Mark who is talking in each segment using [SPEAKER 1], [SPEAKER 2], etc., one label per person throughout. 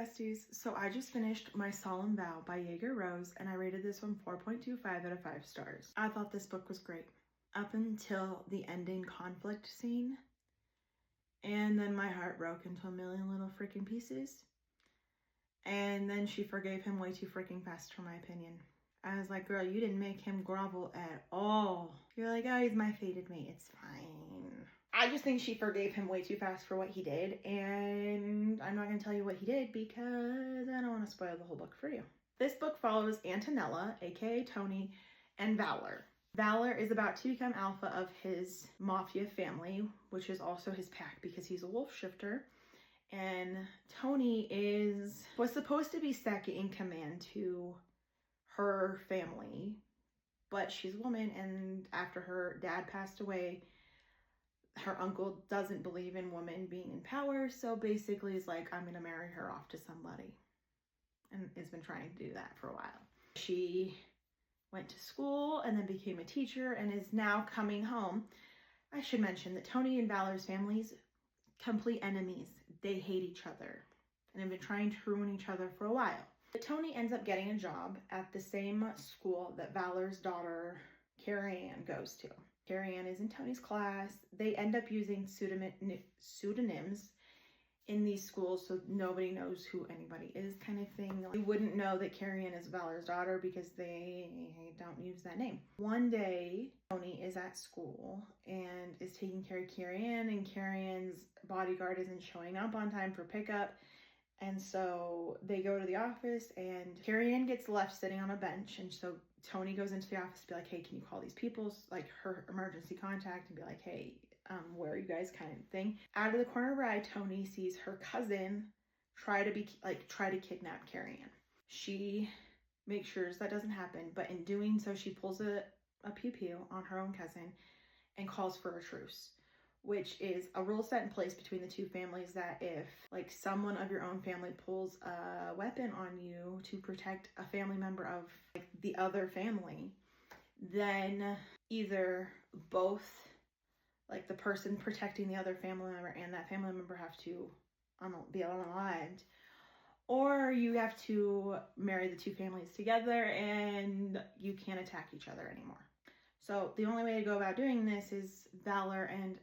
[SPEAKER 1] besties. So I just finished my Solemn Vow by Jaeger and I rated this one 4.25 out of 5 stars. I thought this book was great up until the ending conflict scene, and then my heart broke into a million little freaking pieces, and then she forgave him way too freaking fast for my opinion. I was like, girl, you didn't make him grovel at all. You're like, oh, he's my fated mate, it's fine. I just think she forgave him way too fast for what he did, and I'm not going to tell you what he did because I don't want to spoil the whole book for you. This book follows Antonella, aka Tony, and Valor. Valor is about to become alpha of his mafia family, which is also his pack because he's a wolf shifter. And Tony was supposed to be second in command to her family, but she's a woman, and after her dad passed away, her uncle doesn't believe in women being in power, so basically is like, I'm gonna marry her off to somebody, and has been trying to do that for a while. She went to school and then became a teacher and is now coming home. I should mention that Tony and Valor's families, complete enemies. They hate each other and have been trying to ruin each other for a while. But Tony ends up getting a job at the same school that Valor's daughter, Carrie Ann, goes to. Carrie Ann is in Tony's class. They end up using pseudonyms in these schools so nobody knows who anybody is, kind of thing. You wouldn't know that Carrie Ann is Valor's daughter because they don't use that name. One day, Tony is at school and is taking care of Carrie Ann, and Carrie Ann's bodyguard isn't showing up on time for pickup. And so they go to the office and Carrie Ann gets left sitting on a bench. And so Tony goes into the office to be like, hey, can you call these people, like her emergency contact, and be like, hey, where are you guys, kind of thing. Out of the corner of her eye, Tony sees her cousin try to kidnap Carrie Ann. She makes sure that doesn't happen, but in doing so, she pulls a pew-pew on her own cousin and calls for a truce, which is a rule set in place between the two families that if like someone of your own family pulls a weapon on you to protect a family member of like the other family, then either both, like the person protecting the other family member and that family member, have to be unalived, or you have to marry the two families together and you can't attack each other anymore. So the only way to go about doing this is Valor and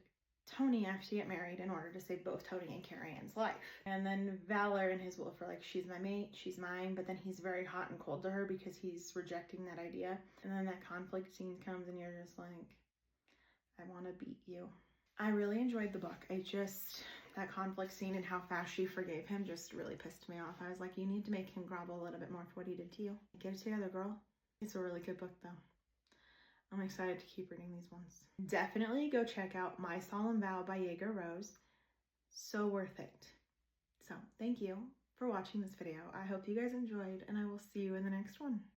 [SPEAKER 1] Tony have to get married in order to save both Tony and Carrie Ann's life. And then Valor and his wolf are like, she's my mate, she's mine, but then he's very hot and cold to her because he's rejecting that idea. And then that conflict scene comes and you're just like, I want to beat you. I really enjoyed the book. That conflict scene and how fast she forgave him just really pissed me off. I was like, you need to make him grovel a little bit more for what he did to you. Get it together, girl. It's a really good book though. I'm excited to keep reading these ones. Definitely go check out My Solemn Vow by Jaeger. So worth it. So thank you for watching this video. I hope you guys enjoyed, and I will see you in the next one.